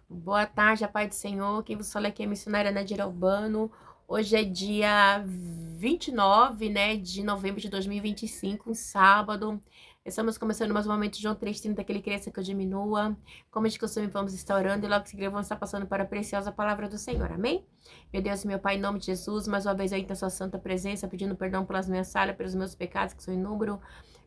Boa tarde, a paz do Senhor. Quem vos fala aqui é a missionária Nadir Albano. Hoje é dia 29, né, de novembro de 2025, um sábado. Estamos começando mais um momento de João 3,30, que ele cresça que eu diminua. Como de costume, vamos estar orando e logo em seguida vamos estar passando para a preciosa palavra do Senhor. Amém? Meu Deus e meu Pai, em nome de Jesus, mais uma vez aí na sua santa presença, pedindo perdão pelas minhas falhas, pelos meus pecados, que são em número.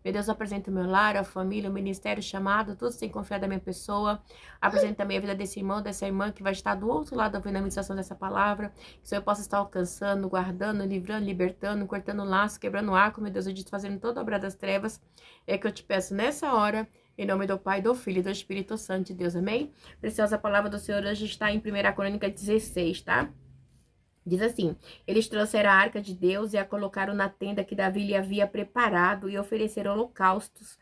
Meu Deus, eu apresento o meu lar, a família, o ministério, o chamado, tudo sem confiar da minha pessoa. Apresento também a vida desse irmão, dessa irmã que vai estar do outro lado ouvindo a ministração dessa palavra. Que o Senhor possa estar alcançando, guardando, livrando, libertando, cortando laço, quebrando arco, meu Deus, eu dito, fazendo toda a obra das trevas. É que eu te peço nessa hora, em nome do Pai, do Filho e do Espírito Santo de Deus. Amém? Preciosa palavra do Senhor hoje está em 1 Crônica 16, tá? Diz assim: eles trouxeram a arca de Deus e a colocaram na tenda que Davi lhe havia preparado e ofereceram holocaustos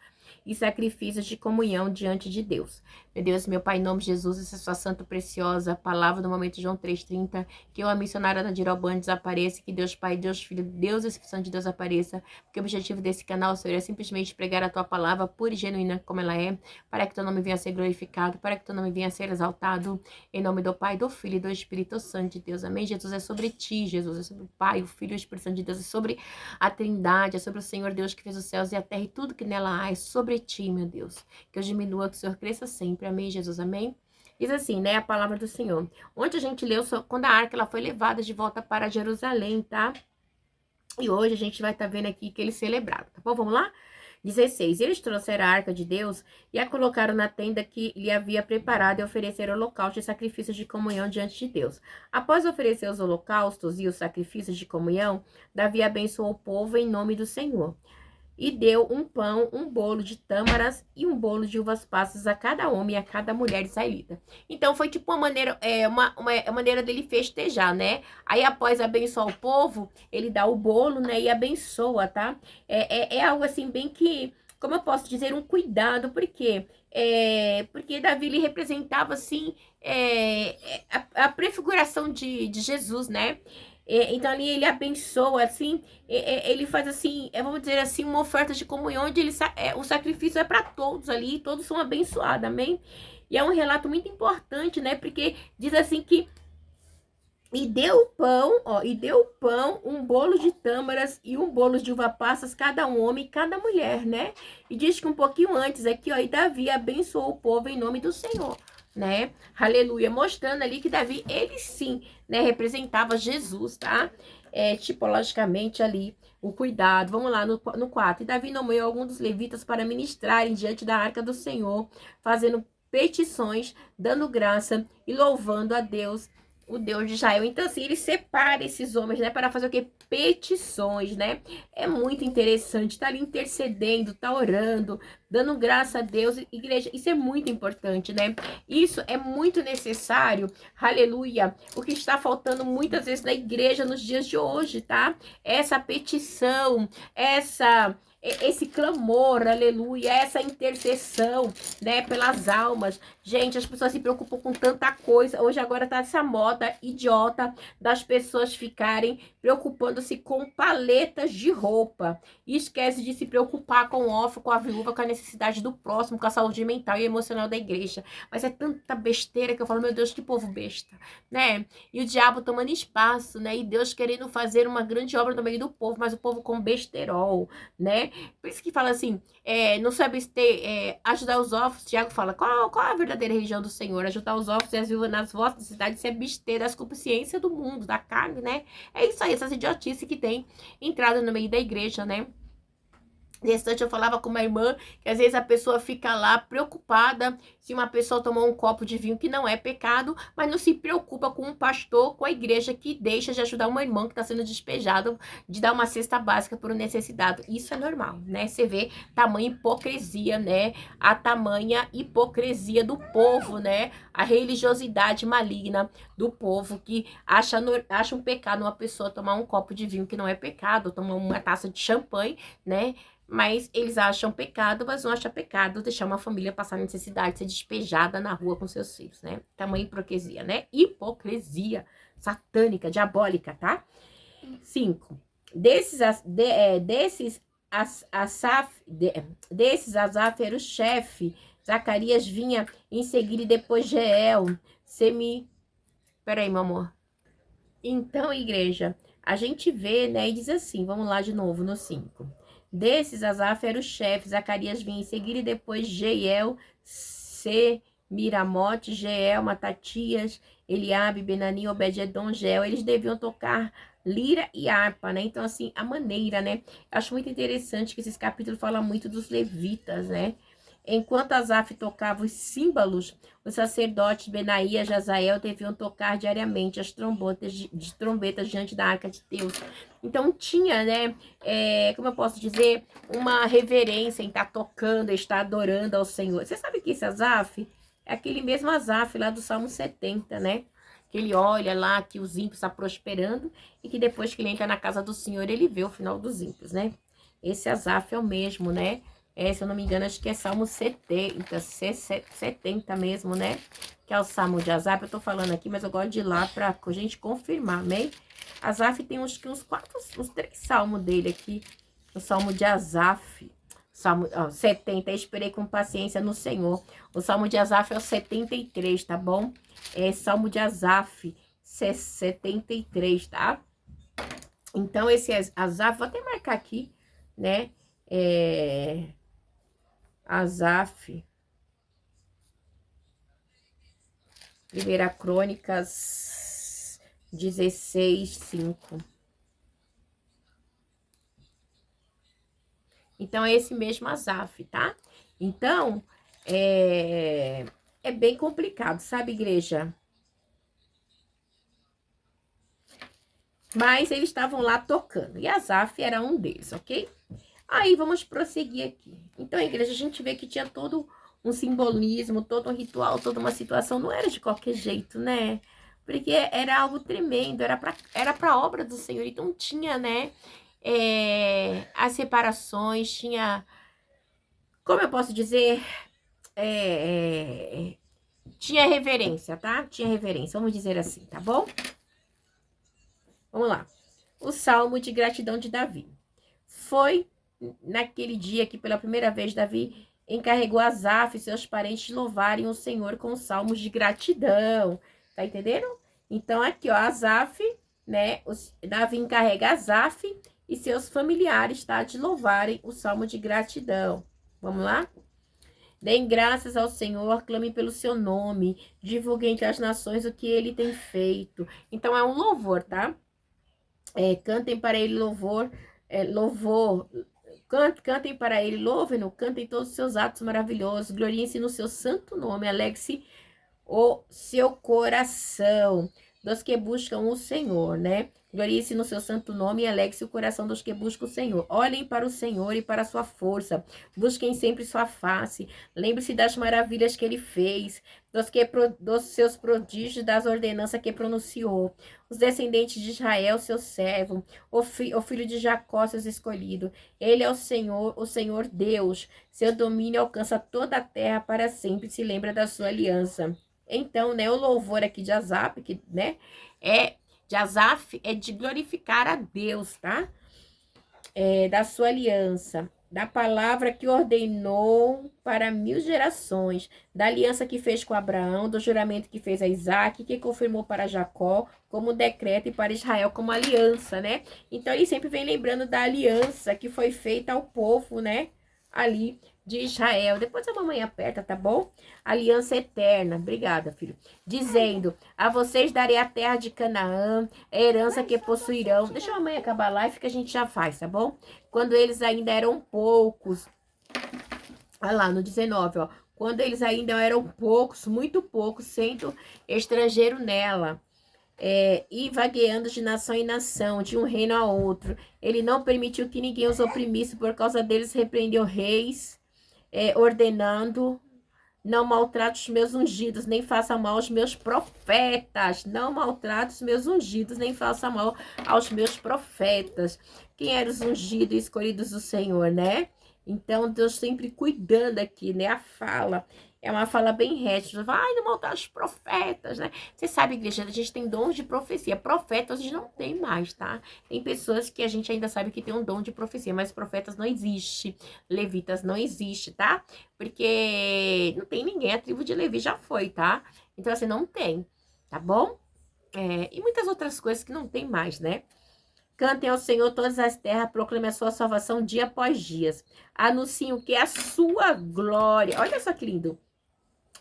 e sacrifícios de comunhão diante de Deus. Meu Deus, meu Pai, em nome de Jesus, essa sua santa preciosa palavra do momento de João 3,30, que eu, a missionária Nadir Albano, desapareça, que Deus Pai, Deus Filho, Deus Espírito Santo de Deus apareça, porque o objetivo desse canal, Senhor, é simplesmente pregar a tua palavra pura e genuína como ela é, para que teu nome venha a ser glorificado, para que teu nome venha a ser exaltado, em nome do Pai, do Filho e do Espírito Santo de Deus. Amém? Jesus, é sobre ti, Jesus, é sobre o Pai, o Filho e o Espírito Santo de Deus, é sobre a Trindade, é sobre o Senhor Deus que fez os céus e a terra e tudo que nela há, é sobre ti, meu Deus. Que eu diminua, que o Senhor cresça sempre. Amém, Jesus, amém? Diz assim, né, a palavra do Senhor. Ontem a gente leu quando a arca ela foi levada de volta para Jerusalém, tá? E hoje a gente vai estar vendo aqui que eles celebraram, tá bom? Vamos lá? 16. Eles trouxeram a arca de Deus e a colocaram na tenda que lhe havia preparado e ofereceram holocausto e sacrifícios de comunhão diante de Deus. Após oferecer os holocaustos e os sacrifícios de comunhão, Davi abençoou o povo em nome do Senhor. E deu um pão, um bolo de tâmaras e um bolo de uvas passas a cada homem e a cada mulher israelita. Então foi tipo uma maneira, uma maneira dele festejar, né? Aí após abençoar o povo, ele dá o bolo, né? E abençoa, tá? É algo assim bem que, como eu posso dizer, um cuidado, porque porque Davi ele representava assim a prefiguração de Jesus, né? Então ali ele abençoa, assim, ele faz assim, vamos dizer assim, uma oferta de comunhão, onde o sacrifício é para todos ali, todos são abençoados, amém? E é um relato muito importante, né? Porque diz assim que e deu o pão, ó, e deu o pão, um bolo de tâmaras e um bolo de uva passas, cada um homem e cada mulher, né? E diz que um pouquinho antes aqui, ó, e Davi abençoou o povo em nome do Senhor, né? Aleluia, mostrando ali que Davi, ele sim, né, representava Jesus, tá? Tipologicamente ali, o cuidado. Vamos lá no 4. E Davi nomeou alguns dos levitas para ministrarem diante da arca do Senhor, fazendo petições, dando graça e louvando a Deus, o Deus de Israel. Então, assim, ele separa esses homens, né, para fazer o quê? Petições, né? É muito interessante, tá ali intercedendo, tá orando, dando graça a Deus, igreja, isso é muito importante, né? Isso é muito necessário, aleluia, o que está faltando muitas vezes na igreja nos dias de hoje, tá? Essa petição, esse clamor, aleluia, essa intercessão, né, pelas almas. Gente, as pessoas se preocupam com tanta coisa. Hoje agora tá essa moda idiota das pessoas ficarem preocupando-se com paletas de roupa. E esquece de se preocupar com o órfão, com a viúva, com a necessidade do próximo, com a saúde mental e emocional da igreja. Mas é tanta besteira que eu falo, meu Deus, que povo besta, né? E o diabo tomando espaço, né? E Deus querendo fazer uma grande obra no meio do povo, mas o povo com besterol, né? Por isso que fala assim, não sabe ajudar os órfãos. Tiago fala, qual a verdadeira religião do Senhor? Ajudar os órfãos e as viúvas nas vossas necessidades, isso é besteira, as consciências do mundo, da carne, né? É isso aí, essas idiotices que tem entrado no meio da igreja, né? Nesse instante eu falava com uma irmã que às vezes a pessoa fica lá preocupada se uma pessoa tomou um copo de vinho, que não é pecado, mas não se preocupa com um pastor, com a igreja que deixa de ajudar uma irmã que está sendo despejada, de dar uma cesta básica por necessidade. Isso é normal, né? Você vê tamanha hipocrisia, né? A tamanha hipocrisia do povo, né? A religiosidade maligna do povo que acha um pecado uma pessoa tomar um copo de vinho, que não é pecado, tomar uma taça de champanhe, né? Mas eles acham pecado, mas não acham pecado deixar uma família passar necessidade, ser despejada na rua com seus filhos, né? Tamanha hipocrisia, né? Hipocrisia satânica, diabólica, tá? 5. Desses Asaf era o chefe, Zacarias vinha em seguida e depois Jeiel, Peraí, meu amor. Então, igreja, a gente vê, né, e diz assim, vamos lá de novo no 5. Desses, Asaf era o chefe, Zacarias vinha em seguida e depois Jeiel, Semiramote, Jeiel, Matatias, Eliabe, Benani, Obed-edom, Jeiel, eles deviam tocar lira e harpa, né? Então, assim, a maneira, né? Eu acho muito interessante que esses capítulos falam muito dos levitas, né? Enquanto Asaf tocava os símbolos, os sacerdotes Benaías e Azael deviam tocar diariamente as trombetas diante da arca de Deus. Então tinha, né, como eu posso dizer, uma reverência em estar tocando, estar adorando ao Senhor. Você sabe que esse Asaf é aquele mesmo Asaf lá do Salmo 70, né? Que ele olha lá que os ímpios estão prosperando e que depois que ele entra na casa do Senhor, ele vê o final dos ímpios, né? Esse Asaf é o mesmo, né? Se eu não me engano, acho que é Salmo 70 mesmo, né? Que é o Salmo de Asaf. Eu tô falando aqui, mas eu gosto de ir lá pra gente confirmar, amém? Asaf tem uns 3 salmos dele aqui. O Salmo de Asaf. Salmo 70, esperei com paciência no Senhor. O Salmo de Asaf é o 73, tá bom? É Salmo de Asaf, 73, tá? Então, esse Asaf, vou até marcar aqui, né? Asaf, 1 Crônicas 16:5. Então, é esse mesmo Asaf, tá? Então, é bem complicado, sabe, igreja? Mas eles estavam lá tocando, e Asaf era um deles, ok? Aí, vamos prosseguir aqui. Então, a igreja, a gente vê que tinha todo um simbolismo, todo um ritual, toda uma situação. Não era de qualquer jeito, né? Porque era algo tremendo, era pra obra do Senhor. Então, tinha, né, as separações, tinha, como eu posso dizer, tinha reverência, tá? Tinha reverência, vamos dizer assim, tá bom? Vamos lá. O Salmo de Gratidão de Davi. Foi naquele dia que pela primeira vez Davi encarregou Asaf e seus parentes louvarem o Senhor com salmos de gratidão. Tá entendendo? Então aqui, ó, Asaf, né? Davi encarrega Asaf e seus familiares, tá? De louvarem o salmo de gratidão. Vamos lá? Deem graças ao Senhor, clame pelo seu nome, divulguem entre as nações o que ele tem feito. Então é um louvor, tá? Cantem para ele louvor, louvor. Cantem para ele, louvem-no, cantem todos os seus atos maravilhosos, gloriem-se no seu santo nome, alegre-se o seu coração dos que buscam o Senhor, né? Glorie-se no seu santo nome e alegre-se o coração dos que buscam o Senhor. Olhem para o Senhor e para a sua força. Busquem sempre sua face. Lembre-se das maravilhas que ele fez, dos seus prodígios, das ordenanças que pronunciou. Os descendentes de Israel, seu servo, o filho de Jacó, seu escolhido. Ele é o Senhor Deus. Seu domínio alcança toda a terra para sempre. Se lembra da sua aliança. Então, né, o louvor aqui de Asaf, que, né, de Asaf é de glorificar a Deus, tá? Da sua aliança, da palavra que ordenou para 1000 gerações, da aliança que fez com Abraão, do juramento que fez a Isaac, que confirmou para Jacó como decreto e para Israel como aliança, né? Então, ele sempre vem lembrando da aliança que foi feita ao povo, né? Ali de Israel. Depois a mamãe aperta, tá bom? Aliança eterna. Obrigada, filho. Dizendo, a vocês darei a terra de Canaã, a herança que possuirão. Deixa a mamãe acabar a live que a gente já faz, tá bom? Quando eles ainda eram poucos. Olha lá, no 19, ó. Quando eles ainda eram poucos, muito poucos, sendo estrangeiro nela. E vagueando de nação em nação, de um reino a outro. Ele não permitiu que ninguém os oprimisse, por causa deles repreendeu reis, ordenando, não maltrate os meus ungidos, nem faça mal aos meus profetas. Não maltrate os meus ungidos, nem faça mal aos meus profetas. Quem eram os ungidos e escolhidos do Senhor, né? Então, Deus sempre cuidando aqui, né? A fala. É uma fala bem reta. Vai não maltar os profetas, né? Você sabe, igreja, a gente tem dons de profecia. Profetas a gente não tem mais, tá? Tem pessoas que a gente ainda sabe que tem um dom de profecia, mas profetas não existe. Levitas não existe, tá? Porque não tem ninguém. A tribo de Levi já foi, tá? Então, assim, não tem, tá bom? E muitas outras coisas que não tem mais, né? Cantem ao Senhor todas as terras, proclame a sua salvação dia após dia. Anunciem o que é a sua glória. Olha só que lindo.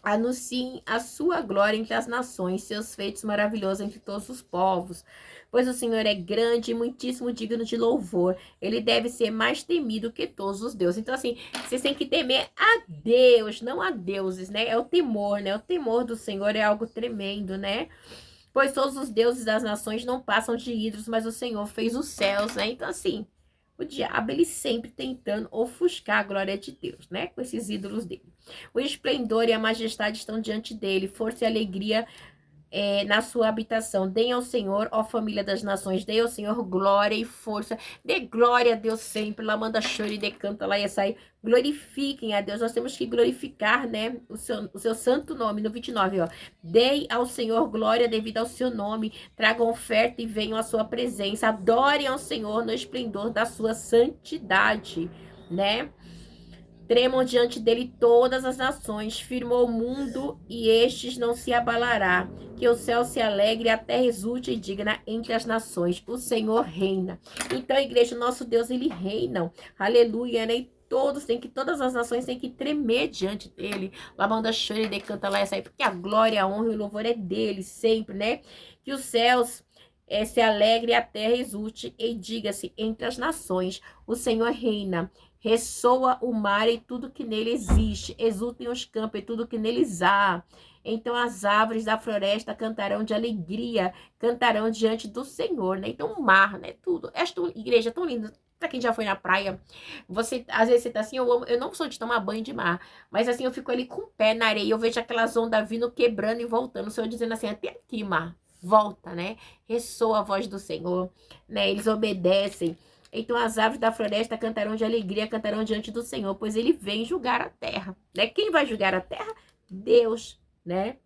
Anunciem a sua glória entre as nações, seus feitos maravilhosos entre todos os povos. Pois o Senhor é grande e muitíssimo digno de louvor. Ele deve ser mais temido que todos os deuses. Então, assim, vocês têm que temer a Deus, não a deuses, né? É o temor, né? O temor do Senhor é algo tremendo, né? Pois todos os deuses das nações não passam de ídolos, mas o Senhor fez os céus, né? Então, assim, o diabo, ele sempre tentando ofuscar a glória de Deus, né? Com esses ídolos dele. O esplendor e a majestade estão diante dele, força e alegria na sua habitação. Deem ao Senhor, ó família das nações, deem ao Senhor glória e força. Dê glória a Deus sempre. Lá manda choro e decanta lá e sai. Glorifiquem a Deus. Nós temos que glorificar, né, o seu santo nome. No 29, ó. Deem ao Senhor glória devido ao seu nome. Tragam oferta e venham à sua presença. Adorem ao Senhor no esplendor da sua santidade, né? Tremam diante dele todas as nações, firmou o mundo e estes não se abalará. Que o céu se alegre e a terra exulte e digna entre as nações. O Senhor reina. Então, igreja, o nosso Deus, ele reina. Aleluia, né? E todas as nações têm que tremer diante dele. Lá manda chora e decanta lá essa aí, porque a glória, a honra e o louvor é dele sempre, né? Que os céus se alegre e a terra exulte e diga-se entre as nações. O Senhor reina. Ressoa o mar e tudo que nele existe. Exultem os campos e tudo que neles há. Então as árvores da floresta cantarão de alegria, cantarão diante do Senhor, né? Então o mar, né? Tudo. Esta igreja é tão linda. Pra quem já foi na praia, às vezes você tá assim, eu não sou de tomar banho de mar, mas assim, eu fico ali com o pé na areia, eu vejo aquelas ondas vindo, quebrando e voltando, o Senhor dizendo assim, até aqui, mar, volta, né? Ressoa a voz do Senhor, né? Eles obedecem. Então as aves da floresta cantarão de alegria, cantarão diante do Senhor, pois ele vem julgar a terra, né? Quem vai julgar a terra? Deus, né?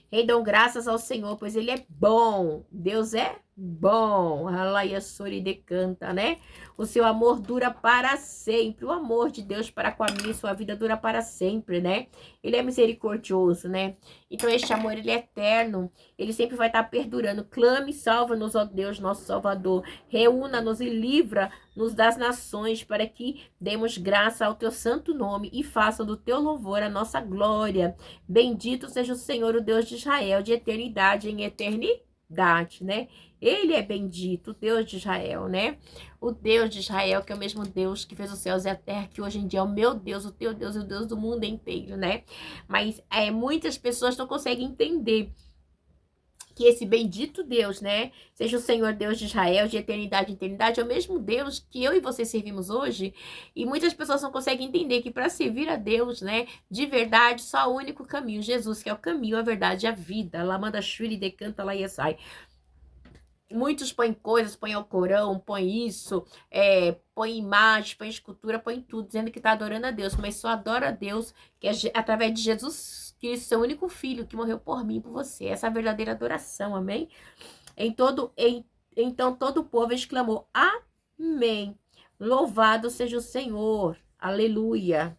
Rendam graças ao Senhor, pois ele é bom. Deus é bom. Alaia Sori decanta, né? O seu amor dura para sempre. O amor de Deus para com a minha e sua vida dura para sempre, né? Ele é misericordioso, né? Então este amor, ele é eterno. Ele sempre vai estar perdurando. Clame e salva-nos, ó Deus, nosso Salvador. Reúna-nos e livra-nos das nações, para que demos graça ao teu santo nome e façam do teu louvor a nossa glória. Bendito seja o Senhor, o Deus de Israel, de eternidade em eternidade, né? Ele é bendito, o Deus de Israel, né? O Deus de Israel, que é o mesmo Deus que fez os céus e a terra, que hoje em dia é o meu Deus, o teu Deus e o Deus do mundo inteiro, né? Mas muitas pessoas não conseguem entender que esse bendito Deus, né, seja o Senhor Deus de Israel, de eternidade em eternidade, é o mesmo Deus que eu e você servimos hoje. E muitas pessoas não conseguem entender que para servir a Deus, né, de verdade, só o único caminho, Jesus, que é o caminho, a verdade e a vida. Lá manda Shuri, decanta lá e sai. Muitos põem coisas, põem Alcorão, põem isso, põem imagens, põem escultura, põem tudo, dizendo que está adorando a Deus, mas só adora a Deus que é através de Jesus Cristo, seu único filho, que morreu por mim e por você. Essa é a verdadeira adoração, amém? Então todo o povo exclamou, amém. Louvado seja o Senhor, aleluia.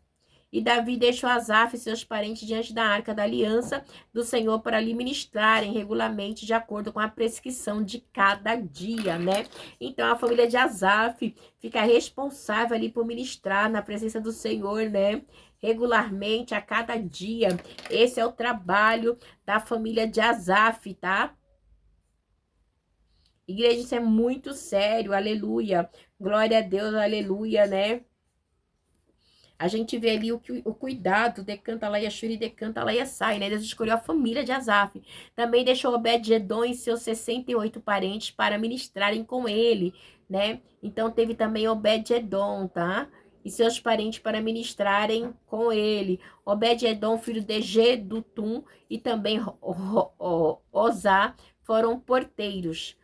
E Davi deixou Asaf e seus parentes diante da arca da aliança do Senhor para lhe ministrarem regularmente de acordo com a prescrição de cada dia, né? Então a família de Asaf fica responsável ali por ministrar na presença do Senhor, né? Regularmente a cada dia. Esse é o trabalho da família de Asaf, tá? Igreja, isso é muito sério, aleluia. Glória a Deus, aleluia, né? A gente vê ali o cuidado, decanta lá e Ashuri, decanta lá e sai, né? Deus escolheu a família de Asaf. Também deixou Obed-Edom e seus 68 parentes para ministrarem com ele, né? Então teve também Obed-Edom, tá? E seus parentes para ministrarem com ele. Obed-Edom, filho de Gedutum, e também Osá foram porteiros.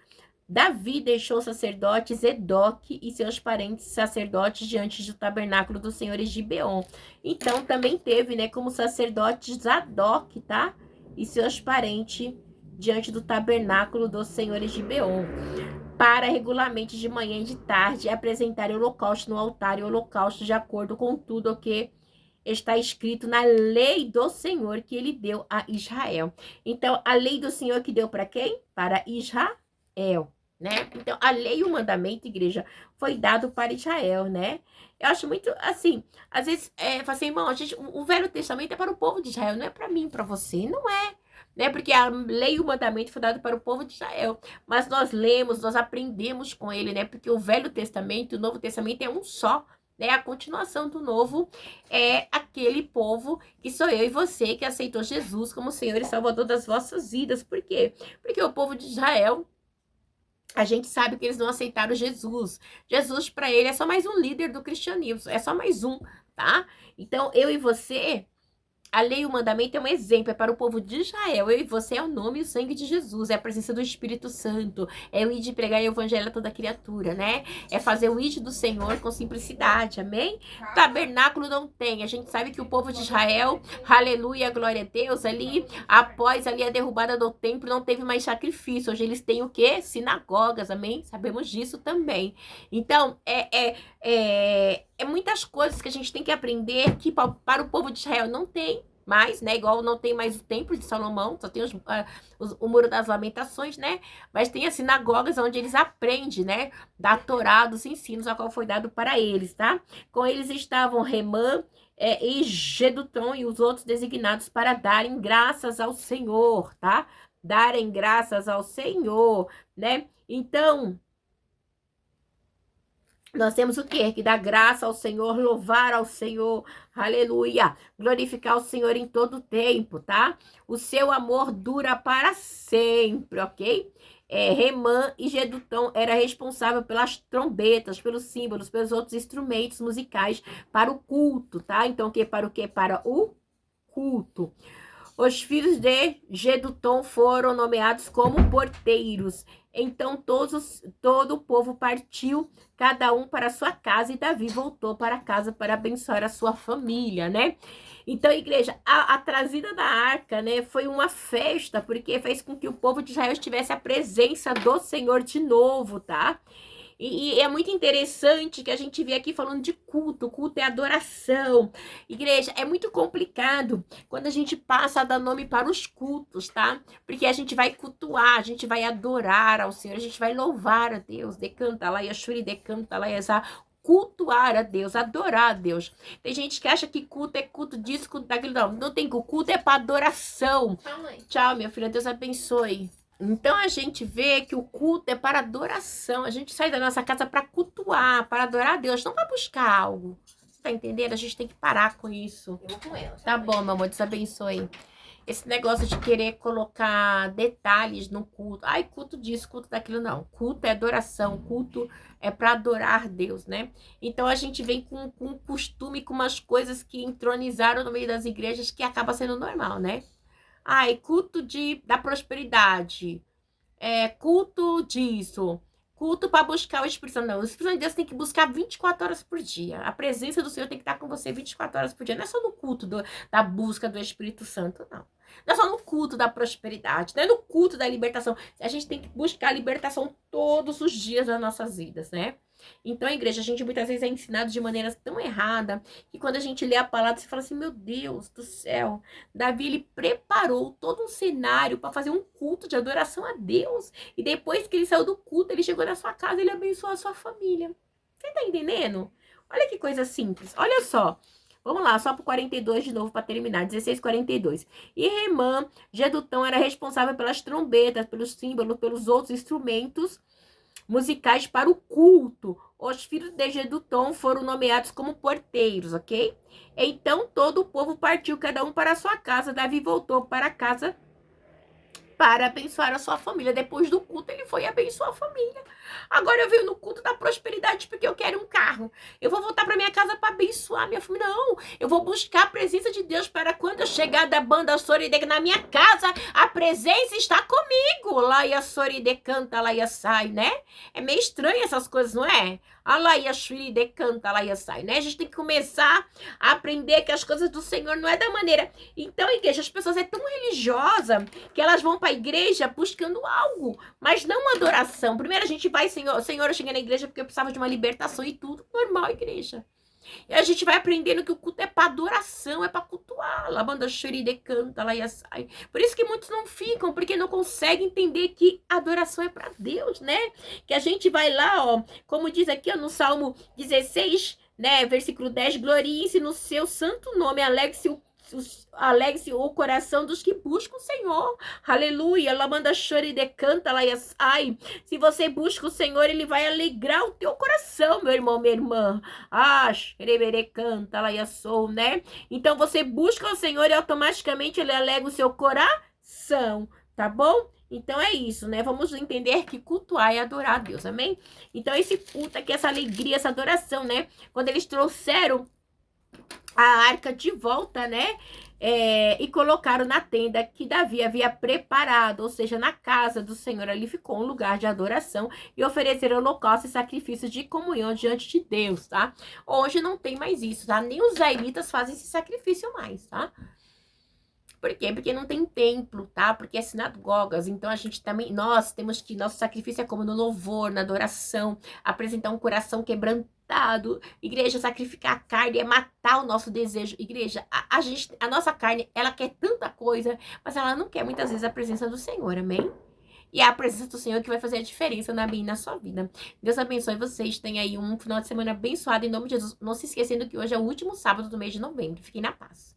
Davi deixou o sacerdote Zedoque e seus parentes sacerdotes diante do tabernáculo dos senhores de Gibeon. Então, também teve, né, como sacerdote Zadok, tá? E seus parentes diante do tabernáculo dos senhores de Gibeon, para regularmente de manhã e de tarde apresentarem holocausto no altar e holocausto de acordo com tudo o que está escrito na lei do Senhor que ele deu a Israel. Então, a lei do Senhor que deu para quem? Para Israel, né? Então, a lei e o mandamento, igreja, foi dado para Israel, né? Eu acho muito, assim, às vezes, fala assim, irmão, o Velho Testamento é para o povo de Israel, não é para mim, para você, não é. Né? Porque a lei e o mandamento foi dado para o povo de Israel. Mas nós lemos, nós aprendemos com ele, né? Porque o Velho Testamento e o Novo Testamento é um só. Né? A continuação do novo é aquele povo que sou eu e você que aceitou Jesus como Senhor e Salvador das vossas vidas. Por quê? Porque o povo de Israel, a gente sabe que eles não aceitaram Jesus. Jesus, para ele, é só mais um líder do cristianismo. É só mais um, tá? Então, eu e você, a lei e o mandamento é um exemplo, é para o povo de Israel. Eu e você é o nome e o sangue de Jesus, é a presença do Espírito Santo, é o ir de pregar o evangelho a toda criatura, né? É fazer o ir do Senhor com simplicidade, amém? Tabernáculo não tem. A gente sabe que o povo de Israel, aleluia, glória a Deus, ali, após ali a derrubada do templo, não teve mais sacrifício. Hoje eles têm o quê? Sinagogas, amém? Sabemos disso também. Então, é muitas coisas que a gente tem que aprender que para o povo de Israel não tem mais, né? Igual não tem mais o templo de Salomão, só tem o Muro das Lamentações, né? Mas tem as sinagogas onde eles aprendem, né? Da Torá, dos ensinos, a qual foi dado para eles, tá? Com eles estavam Remã e Geduton e os outros designados para darem graças ao Senhor, tá? Darem graças ao Senhor, né? Então, nós temos o quê? Que dar graça ao Senhor, louvar ao Senhor, aleluia, glorificar o Senhor em todo tempo, tá? O seu amor dura para sempre, ok? Remã e Gedutão era responsável pelas trombetas, pelos símbolos, pelos outros instrumentos musicais para o culto, tá? Então, para o quê? Para o culto. Os filhos de Gedutom foram nomeados como porteiros. Então todo o povo partiu, cada um para a sua casa, e Davi voltou para casa para abençoar a sua família, né? Então, igreja, a trazida da arca, né, foi uma festa, porque fez com que o povo de Israel tivesse a presença do Senhor de novo, tá? E é muito interessante que a gente vê aqui falando de culto. Culto é adoração. Igreja, é muito complicado quando a gente passa a dar nome para os cultos, tá? Porque a gente vai cultuar, a gente vai adorar ao Senhor, a gente vai louvar a Deus. Decanta lá, Yashuri, decanta lá, Yazar. Cultuar a Deus, adorar a Deus. Tem gente que acha que culto é culto disso, culto daquilo. Não, não tem culto. Culto é para adoração. Tchau, minha filha. Deus abençoe. Então a gente vê que o culto é para adoração. A gente sai da nossa casa para cultuar, para adorar a Deus, não para buscar algo. Você tá entendendo? A gente tem que parar com isso. Eu vou com ela. Tá bom, meu amor, Deus abençoe. Esse negócio de querer colocar detalhes no culto. Ai, culto disso, culto daquilo, não. Culto é adoração, culto é para adorar Deus, né? Então a gente vem com um costume, com umas coisas que entronizaram no meio das igrejas que acaba sendo normal, né? Ai, culto da prosperidade. Culto disso. Culto para buscar o Espírito Santo. Não, o Espírito Santo de Deus tem que buscar 24 horas por dia. A presença do Senhor tem que estar com você 24 horas por dia. Não é só no culto da busca do Espírito Santo, não. Não é só no culto da prosperidade. Não é no culto da libertação. A gente tem que buscar a libertação todos os dias das nossas vidas, né? Então, a igreja, a gente muitas vezes é ensinado de maneira tão errada que quando a gente lê a palavra, você fala assim, meu Deus do céu, Davi, ele preparou todo um cenário para fazer um culto de adoração a Deus. E depois que ele saiu do culto, ele chegou na sua casa, ele abençoou a sua família. Você tá entendendo? Olha que coisa simples. Olha só. Vamos lá, só pro 42 de novo para terminar, 16:42. E Remã, Gedutão, era responsável pelas trombetas, pelos símbolos, pelos outros instrumentos musicais para o culto. Os filhos de Gedutom foram nomeados como porteiros, ok? Então todo o povo partiu, cada um para a sua casa. Davi voltou para casa para abençoar a sua família. Depois do culto, ele foi abençoar a família. Agora eu venho no culto da prosperidade porque eu quero um carro. Eu vou voltar para minha casa para abençoar minha família. Não, eu vou buscar a presença de Deus para quando eu chegar da banda Soride na minha casa, a presença está comigo. Lá e a Soride canta, lá e a sai, né? É meio estranho essas coisas, não é? A lá e a Soride canta, lá e a sai, né? A gente tem que começar a aprender que as coisas do Senhor não é da maneira. Então, igreja, as pessoas é tão religiosa que elas vão para a igreja buscando algo, mas não uma adoração. Primeiro a gente vai, Senhor, eu cheguei na igreja porque eu precisava de uma libertação e tudo. Normal, igreja. E a gente vai aprendendo que o culto é para adoração, é para cultuar. Lá banda xeride canta, lá e sai. Por isso que muitos não ficam, porque não conseguem entender que adoração é para Deus, né? Que a gente vai lá, ó, como diz aqui, ó, no Salmo 16, né, versículo 10, glorie-se no seu santo nome, alegre-se o coração dos que buscam o Senhor. Aleluia. Ela manda chore de canta, lá ai. Se você busca o Senhor, ele vai alegrar o teu coração, meu irmão, minha irmã. Ah, xerebere canta, lá sou, né? Então você busca o Senhor e automaticamente ele alegra o seu coração, tá bom? Então é isso, né? Vamos entender que cultuar é adorar a Deus, amém? Então esse culto aqui, essa alegria, essa adoração, né? Quando eles trouxeram a arca de volta, né? E colocaram na tenda que Davi havia preparado, ou seja, na casa do Senhor, ali ficou um lugar de adoração e ofereceram holocausto e sacrifícios de comunhão diante de Deus, tá? Hoje não tem mais isso, tá? Nem os israelitas fazem esse sacrifício mais, tá? Por quê? Porque não tem templo, tá? Porque é sinagogas. Então a gente também, nós temos que, nosso sacrifício é como no louvor, na adoração, apresentar um coração quebrantado. Igreja, sacrificar a carne é matar o nosso desejo. Igreja, a nossa carne, ela quer tanta coisa, mas ela não quer muitas vezes a presença do Senhor, amém? E é a presença do Senhor que vai fazer a diferença na minha e na sua vida. Deus abençoe vocês. Tenham aí um final de semana abençoado em nome de Jesus. Não se esquecendo que hoje é o último sábado do mês de novembro. Fiquem na paz.